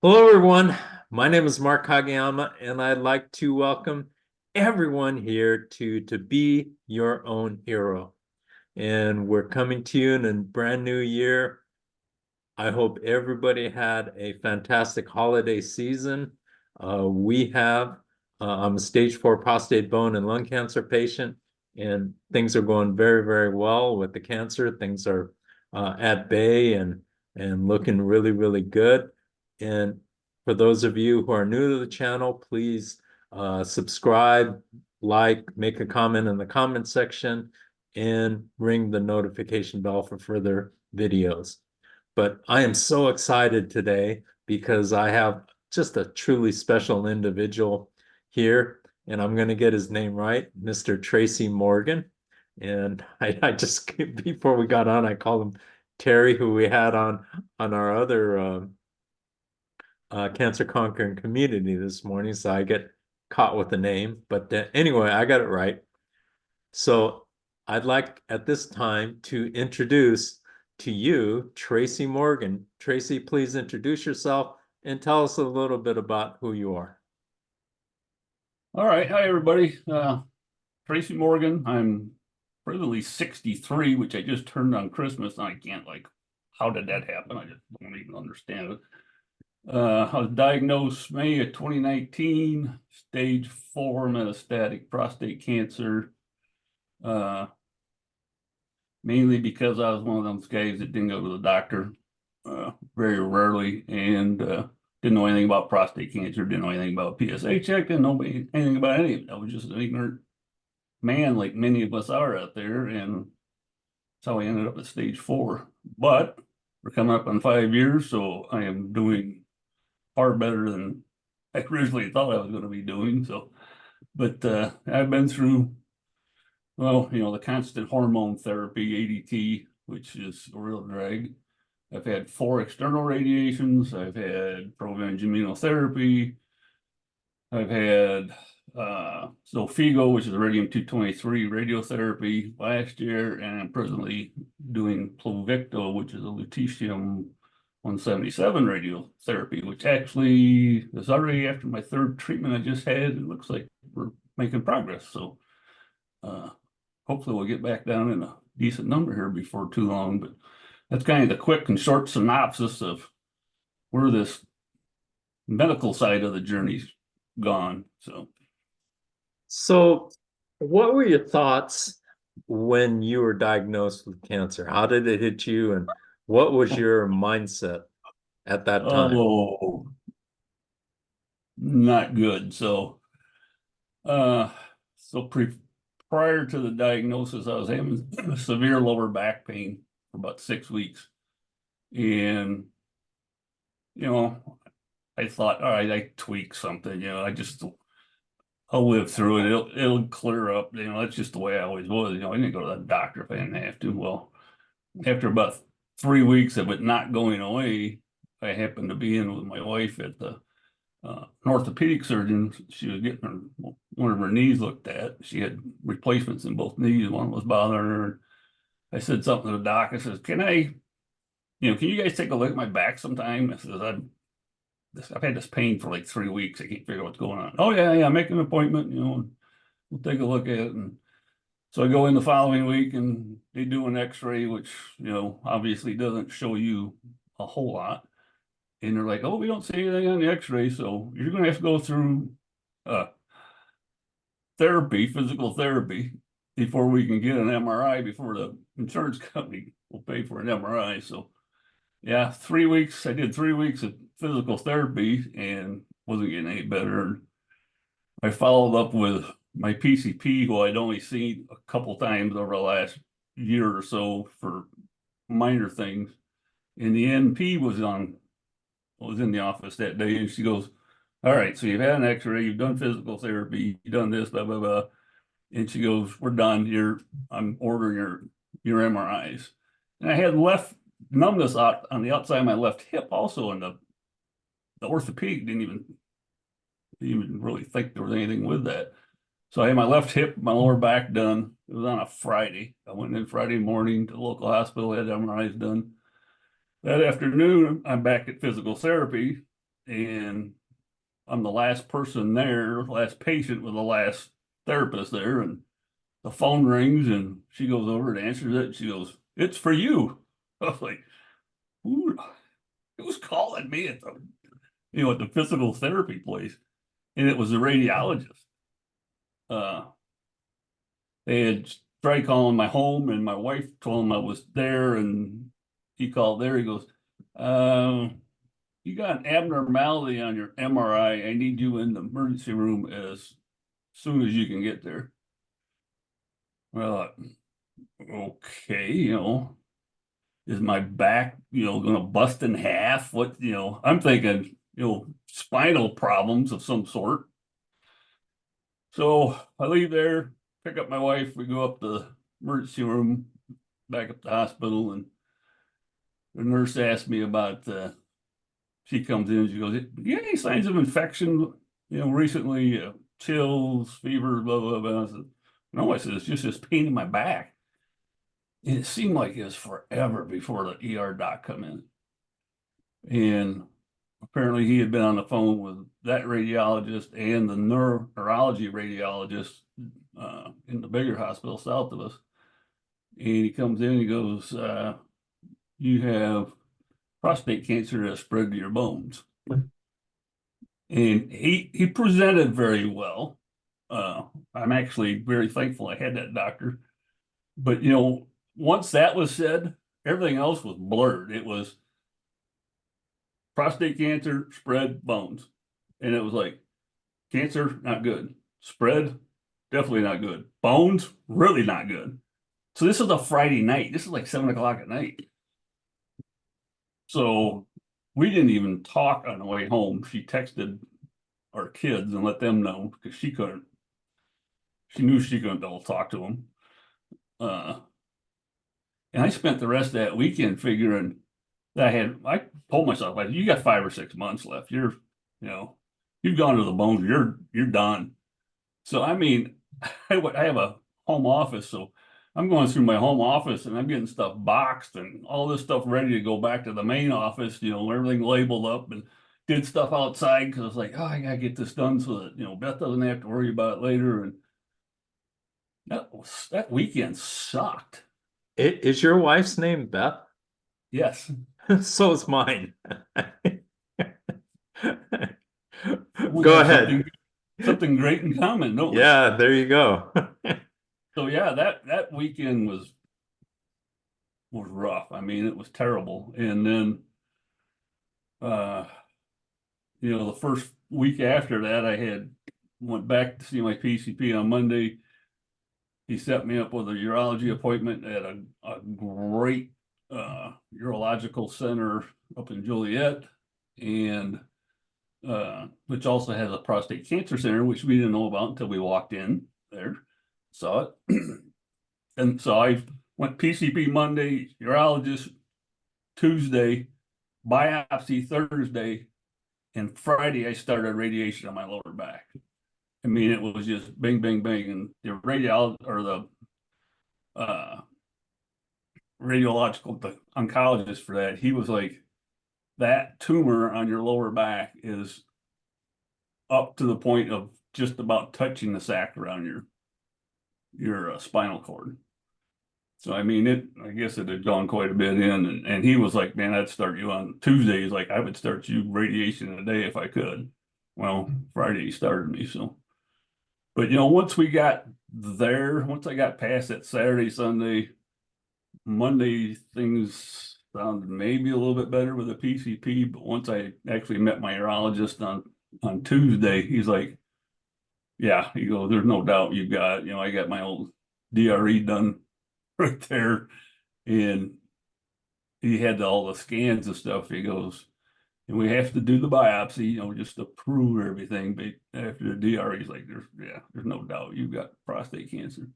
Hello, everyone. My name is Mark Kageyama, and I'd like to welcome everyone here to Be Your Own Hero. And we're coming to you in a brand new year. I hope everybody had a fantastic holiday season. We have, I'm a stage 4 prostate bone and lung cancer patient, and things are going very, very well with the cancer. Things are at bay and looking really, really good. And for those of you who are new to the channel, please subscribe, like, make a comment in the comment section, and ring the notification bell for further videos. But I am so excited today because I have just a truly special individual here, and I'm going to get his name right, Mr. Tracy Morgan. And I just, before we got on, I called him Terry, who we had on our other Cancer Conquering community this morning. So I get caught with the name. But anyway, I got it right. So I'd like at this time to introduce to you Tracy Morgan. Tracy, please introduce yourself and tell us a little bit about who you are. All right. Hi, everybody. Tracy Morgan. I'm presently 63, which I just turned on Christmas, and I can't, how did that happen? I just don't even understand it. I was diagnosed May of 2019, stage 4 metastatic prostate cancer, uh, mainly because I was one of those guys that didn't go to the doctor very rarely and didn't know anything about prostate cancer, didn't know anything about PSA check, didn't know anything about any of it. I was just an ignorant man like many of us are out there, and that's how I ended up at stage 4. But we're coming up on 5 years, so I am doing far better than I originally thought I was going to be doing. So, but I've been through, well, the constant hormone therapy, ADT, which is a real drag. I've had 4 external radiations. I've had prevent immunotherapy. I've had Zofigo, which is radium-223 radiotherapy last year, and I'm presently doing Pluvicto, which is a lutetium-177 radiotherapy, which actually is already after my 3rd treatment I just had. It looks like we're making progress. So hopefully we'll get back down in a decent number here before too long. But that's kind of the quick and short synopsis of where this medical side of the journey's gone. So, what were your thoughts when you were diagnosed with cancer? How did it hit you, and what was your mindset at that time? Oh, not good. Uh, so prior to the diagnosis, I was having severe lower back pain for about 6 weeks. And, I thought, all right, I tweak something, I'll live through it. It'll clear up. That's just the way I always was. I didn't go to the doctor if I didn't have to. Well, after about 3 weeks of it not going away, I happened to be in with my wife at the an orthopedic surgeon. She was getting one of her knees looked at. She had replacements in both knees. One was bothering her. I said something to the doc. I says, can you guys take a look at my back sometime? I says, I've had this pain for like 3 weeks. I can't figure out what's going on. Oh yeah, make an appointment, and we'll take a look at it. And so I go in the following week and they do an x-ray, which, obviously doesn't show you a whole lot. And they're like, oh, we don't see anything on the x-ray. So you're going to have to go through uh, physical therapy, before we can get an MRI, before the insurance company will pay for an MRI. So yeah, 3 weeks, I did 3 weeks of physical therapy and wasn't getting any better. I followed up with my PCP, who I'd only seen a couple times over the last year or so for minor things. And the NP was in the office that day, and she goes, all right, so you've had an x-ray, you've done physical therapy, you've done this, blah, blah, blah. And she goes, we're done. I'm ordering your MRIs. And I had left numbness out on the outside of my left hip also, and the orthopedic didn't even really think there was anything with that. So I had my left hip, my lower back done. It was on a Friday. I went in Friday morning to the local hospital, had MRIs done. That afternoon, I'm back at physical therapy, and I'm the last person there, last patient with the last therapist there, and the phone rings and she goes over and answers it. And she goes, "It's for you." I was like, who's calling me at the physical therapy place? And it was the radiologist. They had tried calling my home, and my wife told him I was there, and he called there. He goes, "You got an abnormality on your MRI. I need you in the emergency room as soon as you can get there." Well, okay, is my back, gonna bust in half? What, I'm thinking, spinal problems of some sort. So I leave there, pick up my wife, we go up to the emergency room, back up to the hospital, and the nurse asked me about, she comes in, she goes, "You got any signs of infection, recently, chills, fever, blah, blah, blah." I said, "No," I said, "it's just this pain in my back." And it seemed like it was forever before the ER doc come in. And apparently he had been on the phone with that radiologist and the neurology radiologist in the bigger hospital south of us. And he comes in and he goes, "You have prostate cancer that spread to your bones." And he presented very well. I'm actually very thankful I had that doctor. But, once that was said, everything else was blurred. It was prostate cancer, spread, bones. And it was like, cancer, not good. Spread, definitely not good. Bones, really not good. So this is a Friday night. This is like 7 o'clock at night. So we didn't even talk on the way home. She texted our kids and let them know because she knew she couldn't double talk to them. And I spent the rest of that weekend figuring that I told myself, like, you got 5 or 6 months left. You've gone to the bones. You're done. So, I mean, I have a home office. So I'm going through my home office and I'm getting stuff boxed and all this stuff ready to go back to the main office, everything labeled up, and did stuff outside because I was like, oh, I gotta get this done so that, Beth doesn't have to worry about it later. And that weekend sucked. Is your wife's name Beth? Yes. So is mine. We Go have ahead. something great in common, don't we? Yeah, there you go. So yeah, that weekend was rough. I mean, it was terrible. And then the first week after that, I went back to see my PCP on Monday. He set me up with a urology appointment at a great urological center up in Joliet, and which also has a prostate cancer center, which we didn't know about until we walked in there, saw it. And so I went PCP Monday, urologist Tuesday, biopsy Thursday, and Friday I started radiation on my lower back. I mean, it was just bang, bang, bang. And the radiological oncologist for that, he was like, that tumor on your lower back is up to the point of just about touching the sac around your spinal cord. So, I mean, I guess it had gone quite a bit in, and he was like, "Man, I'd start you on Tuesday." He's like, "I would start you radiation a day if I could." Well, Friday he started me. So, but once I got past that Saturday, Sunday, Monday, things sounded maybe a little bit better with the PCP. But once I actually met my urologist on Tuesday, he's like, "Yeah," he goes, "There's no doubt you've got, I got my old DRE done right there." And he had all the scans and stuff. He goes, "And we have to do the biopsy, just to prove everything." But after the DR, he's like, there's no doubt you've got prostate cancer."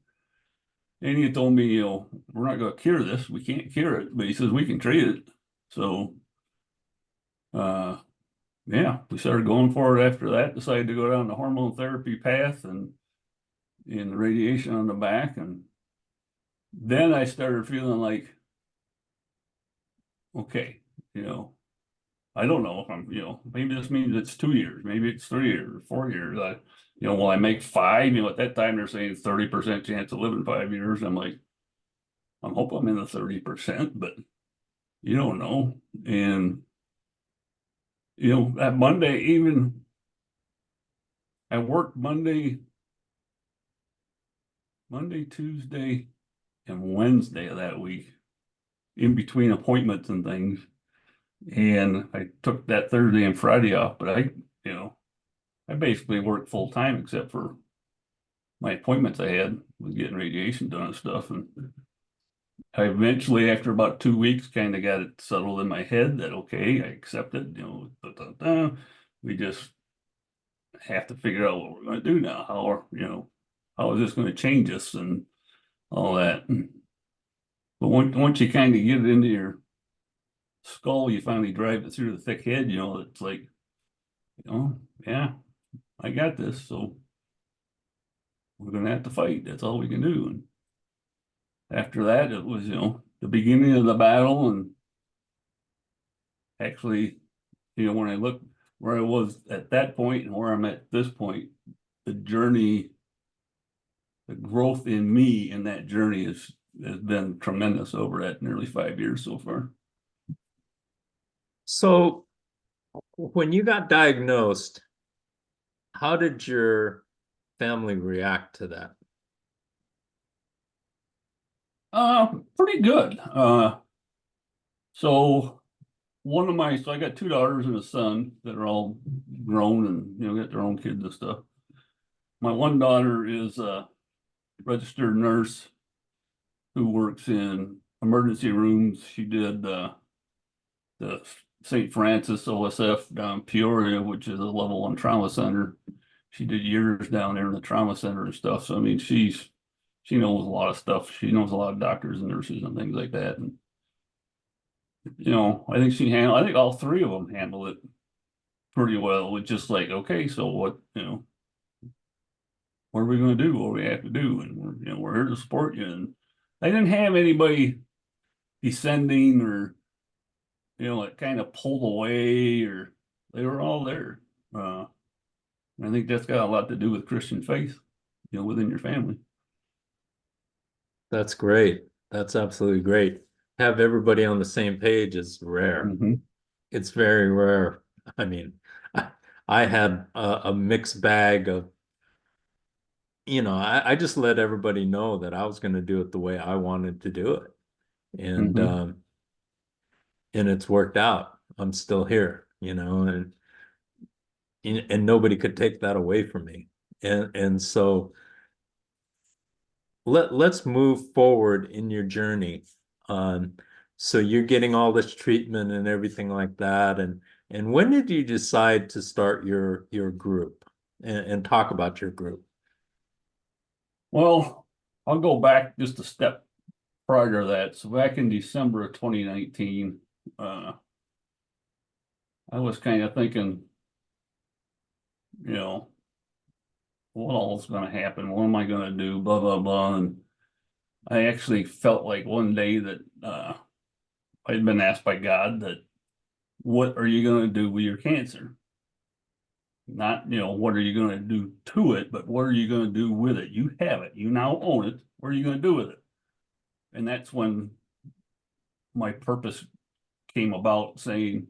And he told me, "We're not going to cure this. We can't cure it, but he says we can treat it." So, yeah, we started going for it after that, decided to go down the hormone therapy path and the radiation on the back. And then I started feeling like, okay, I don't know if I'm, maybe this means it's 2 years, maybe it's 3 years, 4 years. Will I make five? At that time they're saying 30% chance of living 5 years. I'm like, I hope I'm in the 30%, but you don't know. And that Monday, even I worked Monday, Tuesday, and Wednesday of that week in between appointments and things. And I took that Thursday and Friday off, but I basically worked full time except for my appointments I had with getting radiation done and stuff. And I eventually, after about 2 weeks, kind of got it settled in my head that, okay, I accept it, we just have to figure out what we're going to do now. How is this going to change us and all that. But once you kind of get it into your skull, you finally drive it through the thick head, it's like, yeah, I got this. So we're going to have to fight. That's all we can do. And after that, it was, the beginning of the battle. And actually, when I look where I was at that point and where I'm at this point, the journey, the growth in me in that journey has been tremendous over that nearly 5 years so far. So when you got diagnosed, how did your family react to that? Pretty good. So I got two daughters and a son that are all grown and, got their own kids and stuff. My one daughter is a registered nurse who works in emergency rooms. She did the St. Francis OSF down in Peoria, which is a level 1 trauma center. She did years down there in the trauma center and stuff. So, I mean, she knows a lot of stuff. She knows a lot of doctors and nurses and things like that. And, I think all three of them handle it pretty well. It's just like, okay, so what are we going to do? What do we have to do? And we're here to support you. And I didn't have anybody descending or, it kind of pulled away, or they were all there. I think that's got a lot to do with Christian faith, within your family. That's great. That's absolutely great. Have everybody on the same page is rare. Mm-hmm. It's very rare. I mean, I had a mixed bag of, I just let everybody know that I was going to do it the way I wanted to do it. And Mm-hmm. And it's worked out. I'm still here, and nobody could take that away from me. And so let's move forward in your journey. So you're getting all this treatment and everything like that. And when did you decide to start your group and talk about your group? Well, I'll go back just a step prior to that. So back in December of 2019, I was kind of thinking, what all is going to happen? What am I going to do? Blah, blah, blah. And I actually felt like one day that I'd been asked by God that, what are you going to do with your cancer? Not, what are you going to do to it, but what are you going to do with it? You have it. You now own it. What are you going to do with it? And that's when my purpose came about, saying,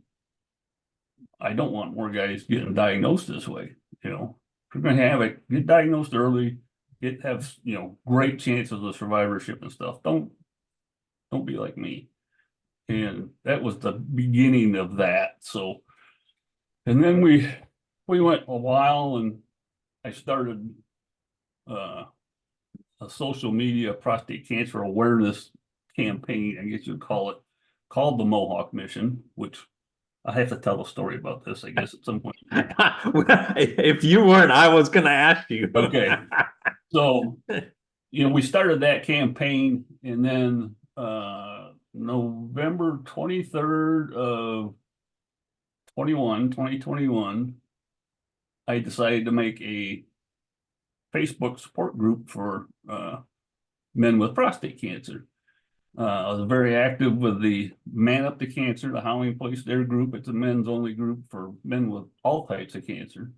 I don't want more guys getting diagnosed this way. If you're going to have it, get diagnosed early, have great chances of survivorship and stuff. Don't be like me. And that was the beginning of that. So, and then we went a while, and I started a social media prostate cancer awareness campaign, I guess you'd call it, called the Mohawk Mission, which I have to tell a story about this, I guess, at some point. If you weren't, I was going to ask you. Okay. So, we started that campaign, and then November 23rd of 2021, I decided to make a Facebook support group for men with prostate cancer. I was very active with the Man Up to Cancer, the Howling Place, their group. It's a men's only group for men with all types of cancer,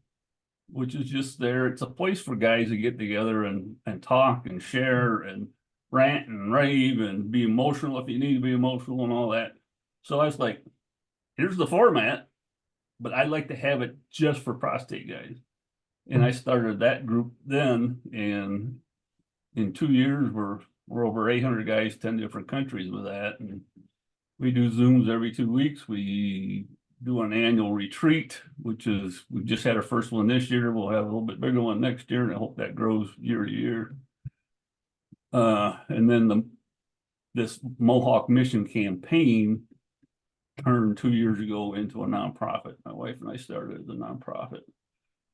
which is just there. It's a place for guys to get together and talk and share and rant and rave and be emotional if you need to be emotional and all that. So I was like, here's the format, but I'd like to have it just for prostate guys. And I started that group then, and in 2 years, we're over 800 guys, 10 different countries with that. And we do Zooms every 2 weeks. We do an annual retreat, which is, we just had our first one this year. We'll have a little bit bigger one next year, and I hope that grows year to year. And then this Mohawk Mission campaign turned 2 years ago into a nonprofit. My wife and I started as a nonprofit,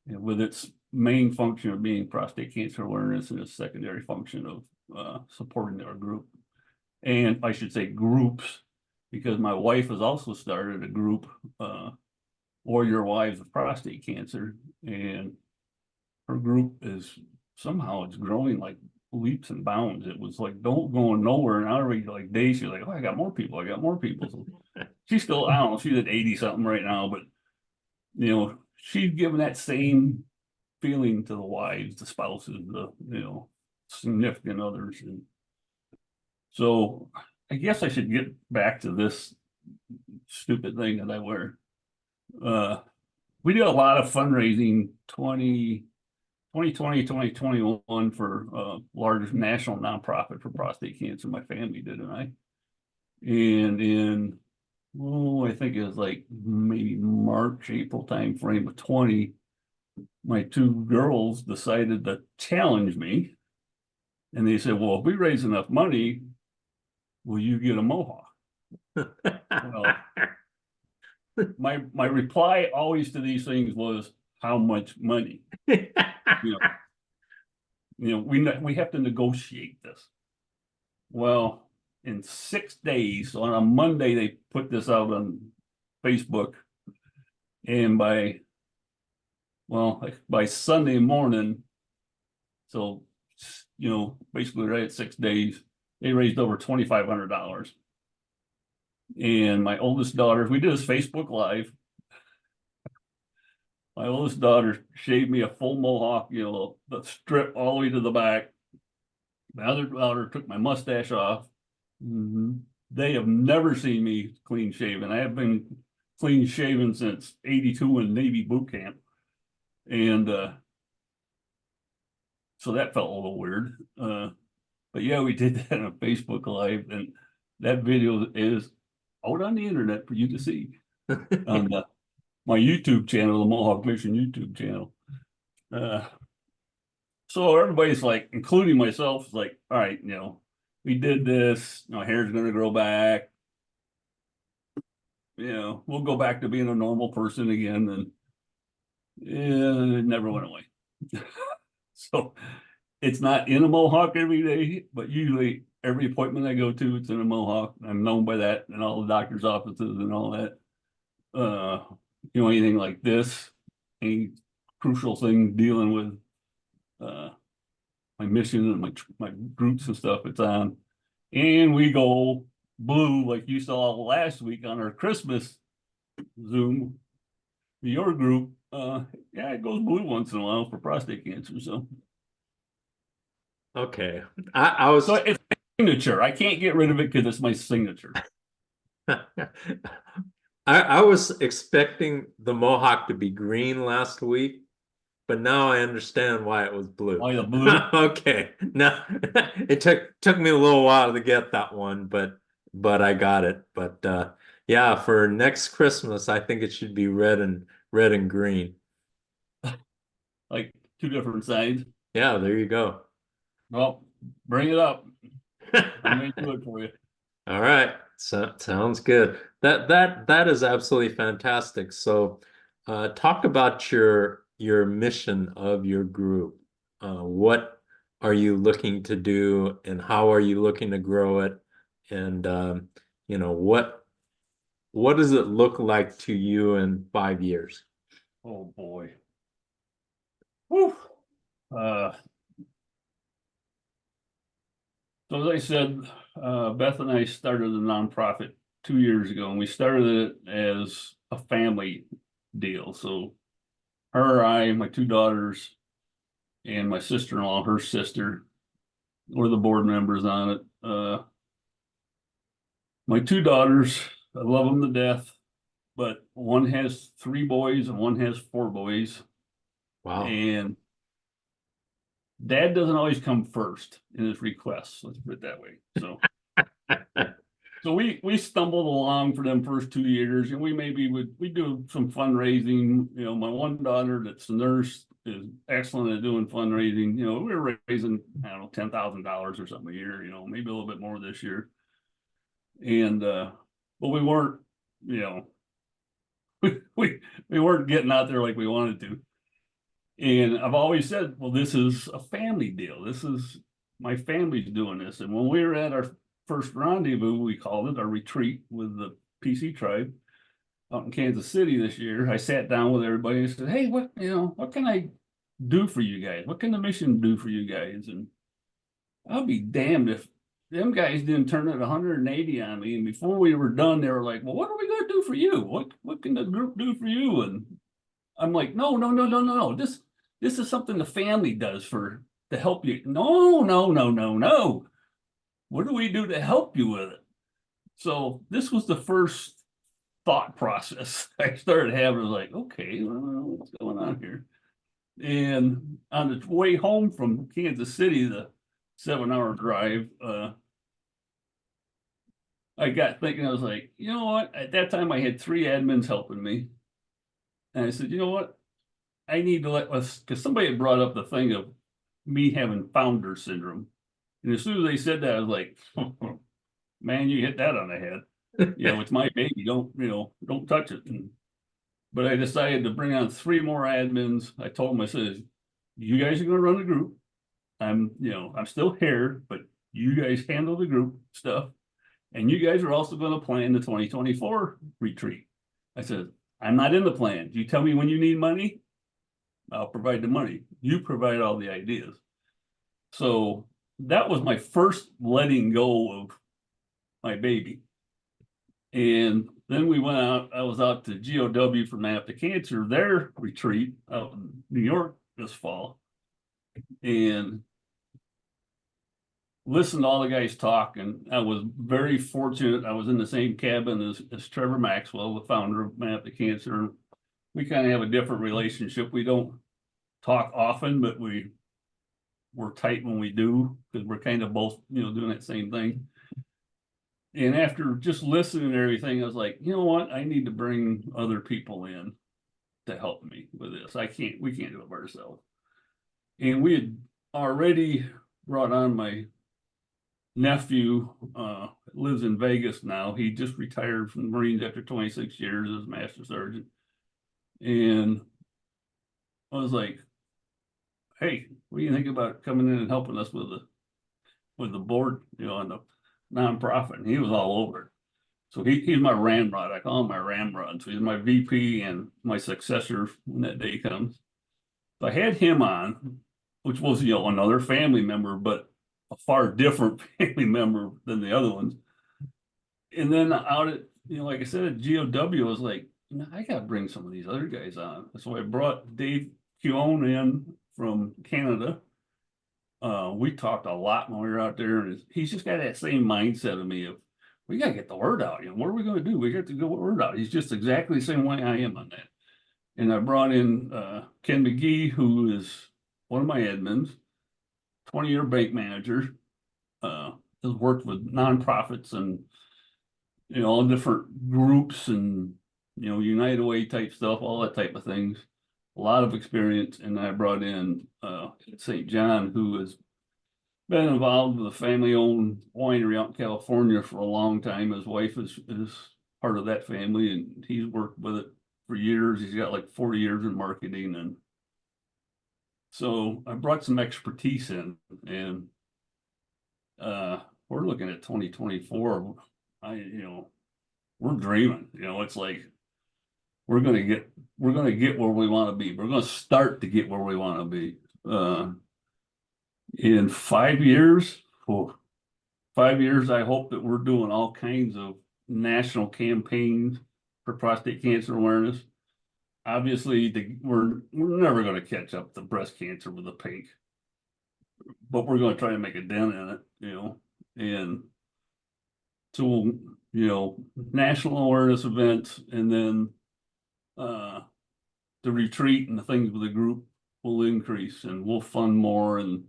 and with its main function of being prostate cancer awareness and its secondary function of supporting our group. And I should say groups, because my wife has also started a group, Warrior Wives of Prostate Cancer, and her group is somehow it's growing like leaps and bounds. It was like don't going nowhere, and already like days she's like, oh, I got more people, I got more people. So she's still, I don't know, she's at 80 something right now, but you know, she's given that same feeling to the wives, the spouses, the significant others. And so I guess I should get back to this stupid thing that I wear. We did a lot of fundraising 2020, 2021 for a large national nonprofit for prostate cancer. My family did, and I. And in, I think it was like maybe March, April timeframe of 20, my two girls decided to challenge me. And they said, well, if we raise enough money, will you get a Mohawk? Well, my reply always to these things was, how much money? We have to negotiate this. Well, in 6 days, so on a Monday, they put this out on Facebook. And by Sunday morning, so, basically right at 6 days, they raised over $2,500. And my oldest daughter, we did this Facebook Live. My oldest daughter shaved me a full mohawk, the strip all the way to the back. My other daughter took my mustache off. They have never seen me clean shaven. I have been clean shaven since '82 in Navy boot camp. And so that felt a little weird. But yeah, we did that on Facebook Live, and that video is out on the internet for you to see on my YouTube channel, the Mohawk Mission YouTube channel. So everybody's like, including myself, is like, all right, we did this, hair's gonna grow back. We'll go back to being a normal person again, and it never went away. So it's not in a Mohawk every day, but usually every appointment I go to, it's in a Mohawk. I'm known by that in all the doctor's offices and all that. Anything like this, any crucial thing dealing with my mission and my groups and stuff, it's on. And we go blue, like you saw last week on our Christmas Zoom, your group. Yeah, it goes blue once in a while for prostate cancer. So okay, I was so it's my signature. I can't get rid of it because it's my signature. I was expecting the Mohawk to be green last week, but now I understand why it was blue. Why the blue? Okay, now it took me a little while to get that one, but I got it. But yeah, for next Christmas, I think it should be red and green. Like two different sides. Yeah, there you go. Well, bring it up. I may do it for you. All right. So sounds good. That is absolutely fantastic. So talk about your mission of your group. What are you looking to do, and how are you looking to grow it? And what does it look like to you in 5 years? Oh boy. Whew. So as I said, Beth and I started a nonprofit 2 years ago, and we started it as a family deal. So her, I, my two daughters, and my sister-in-law, her sister, were the board members on it. My two daughters, I love them to death, but one has 3 boys and one has 4 boys. Wow. And dad doesn't always come first in his requests, let's put it that way. So we stumbled along for them first 2 years, and we do some fundraising. You know, my one daughter that's a nurse is excellent at doing fundraising. You know, we were raising, I don't know, $10,000 or something a year, you know, maybe a little bit more this year. And but we weren't, you know, we weren't getting out there like we wanted to. And I've always said, well, this is a family deal. This is my family's doing this. And when we were at our first rendezvous, we called it our retreat with the PC tribe out in Kansas City this year, I sat down with everybody and said, hey, what can I do for you guys? What can the mission do for you guys? And I'll be damned if them guys didn't turn it 180 on me. And before we were done, they were like, well, what are we going to do for you? What can the group do for you? And I'm like, no. This is something the family does to help you. No. What do we do to help you with it? So this was the first thought process I started having. I was like, okay, well, what's going on here? And on the way home from Kansas City, the 7-hour drive, I got thinking, I was like, you know what? At that time, I had 3 admins helping me. And I said, you know what? I need to let us, because somebody had brought up the thing of me having founder syndrome. And as soon as they said that, I was like, man, you hit that on the head. You know, it's my baby. Don't touch it. But I decided to bring on 3 more admins. I told them, I said, you guys are going to run the group. I'm still here, but you guys handle the group stuff. And you guys are also going to plan the 2024 retreat. I said, I'm not in the plan. You tell me when you need money, I'll provide the money. You provide all the ideas. So that was my first letting go of my baby. And then we went out, I was out to GOW for Map to Cancer, their retreat out in New York this fall. And listened to all the guys talk, and I was very fortunate. I was in the same cabin as Trevor Maxwell, the founder of Map to Cancer. We kind of have a different relationship. We don't talk often, but we're tight when we do, because we're kind of both, doing that same thing. And after just listening to everything, I was like, you know what? I need to bring other people in to help me with this. We can't do it by ourselves. And we had already brought on my nephew, lives in Vegas now. He just retired from the Marines after 26 years as Master Sergeant. And I was like, hey, what do you think about coming in and helping us with the board, on the nonprofit? And he was all over it. So he's my ramrod. I call him my ramrod. So he's my VP and my successor when that day comes. So I had him on, which was, another family member, but a far different family member than the other ones. And then out at, like I said, at GOW, I was like, I got to bring some of these other guys on. So I brought Dave Keown in from Canada. We talked a lot when we were out there, and he's just got that same mindset of me of, we got to get the word out. What are we going to do? We got to get the word out. He's just exactly the same way I am on that. And I brought in Ken McGee, who is one of my admins, 20-year bank manager, has worked with nonprofits and, all different groups and, United Way type stuff, all that type of things. A lot of experience. And I brought in St. John, who has been involved with a family-owned winery out in California for a long time. His wife is part of that family, and he's worked with it for years. He's got like 40 years in marketing. And so I brought some expertise in, and we're looking at 2024. We're dreaming. It's like we're gonna get where we want to be. We're gonna start to get where we want to be. In 5 years, 5 years, I hope that we're doing all kinds of national campaigns for prostate cancer awareness. Obviously, we're never going to catch up to breast cancer with the pink, but we're going to try to make a dent in it, and so, national awareness events, and then the retreat and the things with the group will increase, and we'll fund more, and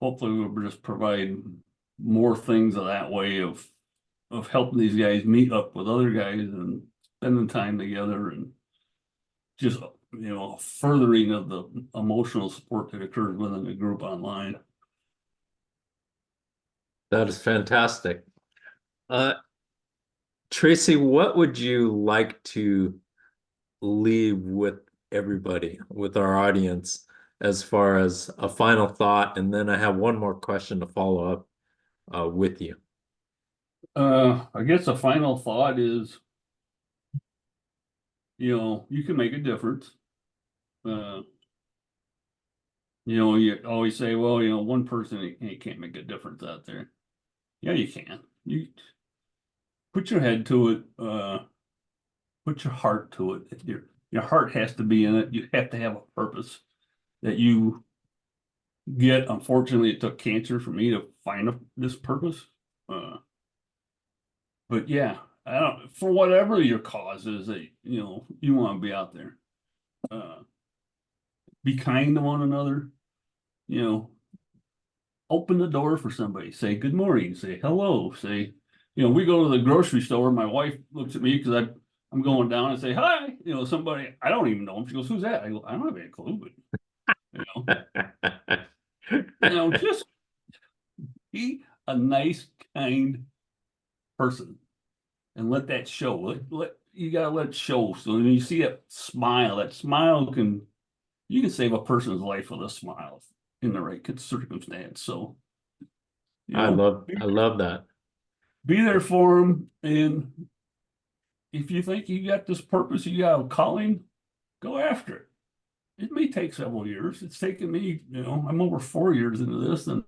hopefully we'll just provide more things of that way of helping these guys meet up with other guys and spending time together, and just furthering of the emotional support that occurs within the group online. That is fantastic. Tracy, what would you like to leave with everybody, with our audience, as far as a final thought? And then I have one more question to follow up with you. I guess the final thought is, you can make a difference. You always say, well, one person, you can't make a difference out there. Yeah, you can. You put your head to it, put your heart to it. Your heart has to be in it. You have to have a purpose that you get. Unfortunately, it took cancer for me to find this purpose. But yeah, I don't, for whatever your cause is that you want to be out there. Be kind to one another. Open the door for somebody. Say good morning. Say hello. Say, we go to the grocery store. My wife looks at me because I'm going down and say hi. Somebody I don't even know him. She goes, "Who's that?" I go, "I don't have any clue." But just be a nice, kind person, and let that show. You gotta let it show. So when you see that smile you can save a person's life with a smile in the right circumstance. So I love that. Be there for them, and if you think you got this purpose, you got a calling, go after it. It may take several years. It's taken me, I'm over 4 years into this, and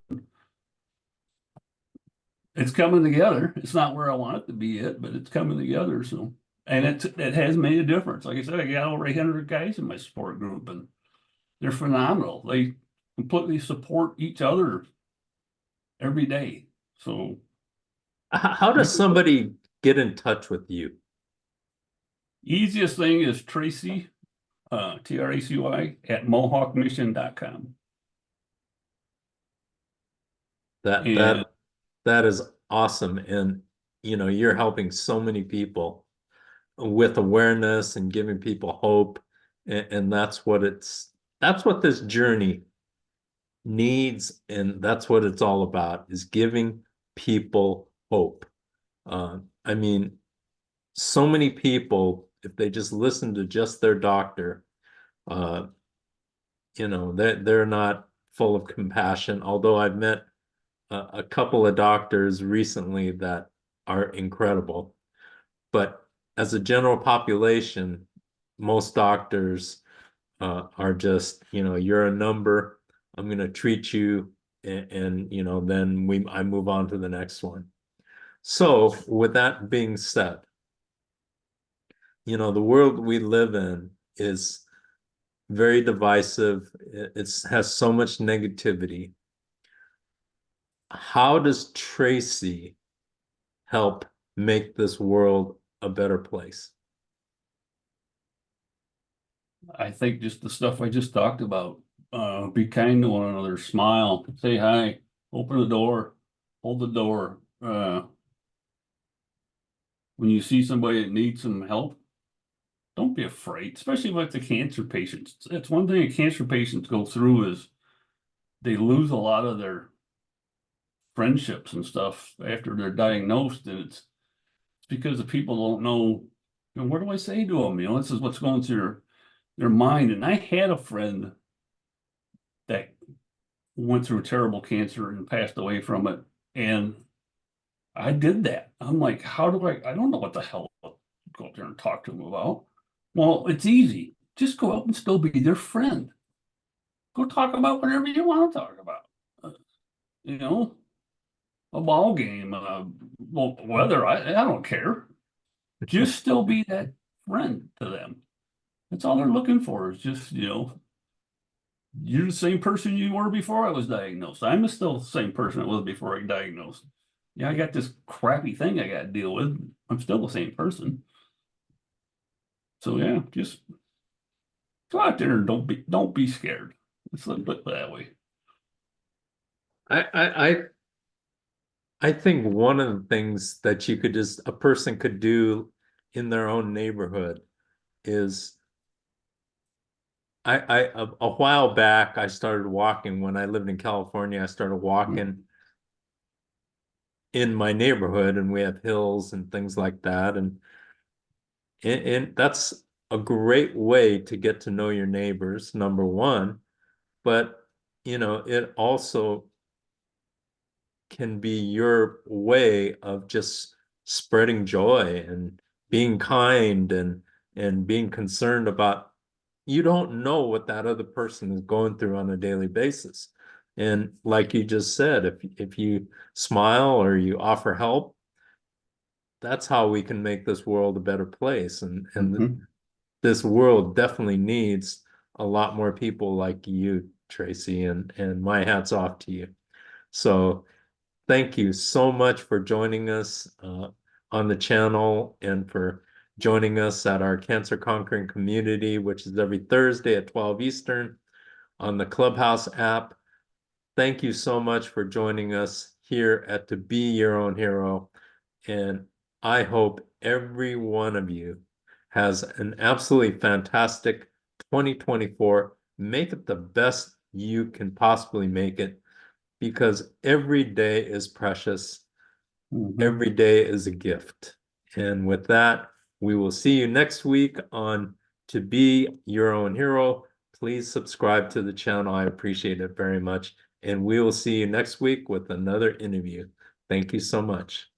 it's coming together. It's not where I want it to be yet, but it's coming together. So, and it has made a difference. Like I said, I got over 800 guys in my support group, and they're phenomenal. They completely support each other every day. So, How does somebody get in touch with you? easiest thing is Tracy, TRACY at mohawkmission.com. That is awesome. And you're helping so many people with awareness and giving people hope. And that's what this journey needs, and that's what it's all about, is giving people hope. I mean, so many people, if they just listen to just their doctor, they're not full of compassion. Although I've met a couple of doctors recently that are incredible, but as a general population, most doctors are just, you're a number. I'm going to treat you, and then I move on to the next one. So with that being said, the world we live in is very divisive. It has so much negativity. How does Tracy help make this world a better place? I think just the stuff I just talked about. Be kind to one another, smile, say hi, open the door, hold the door. When you see somebody that needs some help, don't be afraid, especially like the cancer patients. It's one thing cancer patients go through is they lose a lot of their friendships and stuff after they're diagnosed, and it's because the people don't know, what do I say to them? This is what's going through their mind. And I had a friend that went through terrible cancer and passed away from it, and I did that. I'm like, how do I don't know what the hell to go up there and talk to them about. Well, it's easy. Just go out and still be their friend. Go talk about whatever you want to talk about. a ball game, well, weather, I don't care. Just still be that friend to them. That's all they're looking for is just, you're the same person you were before I was diagnosed. I'm still the same person I was before I diagnosed. Yeah, I got this crappy thing I got to deal with. I'm still the same person. So yeah, just go out there and don't be scared. Let's put it that way. I, I, I, I think one of the things that a person could do in their own neighborhood is a while back, I started walking when I lived in California. I started walking in my neighborhood, and we have hills and things like that. And that's a great way to get to know your neighbors, number one. But, it also can be your way of just spreading joy and being kind and being concerned about you don't know what that other person is going through on a daily basis. And like you just said, if you smile or you offer help, that's how we can make this world a better place. And Mhm. this world definitely needs a lot more people like you, Tracy, and my hat's off to you. So thank you so much for joining us on the channel and for joining us at our Cancer Conquering Community, which is every Thursday at 12 Eastern on the Clubhouse app. Thank you so much for joining us here at To Be Your Own Hero. And I hope every one of you has an absolutely fantastic 2024. Make it the best you can possibly make it because every day is precious. Mhm. Every day is a gift. And with that, we will see you next week on To Be Your Own Hero. Please subscribe to the channel. I appreciate it very much. And we will see you next week with another interview. Thank you so much.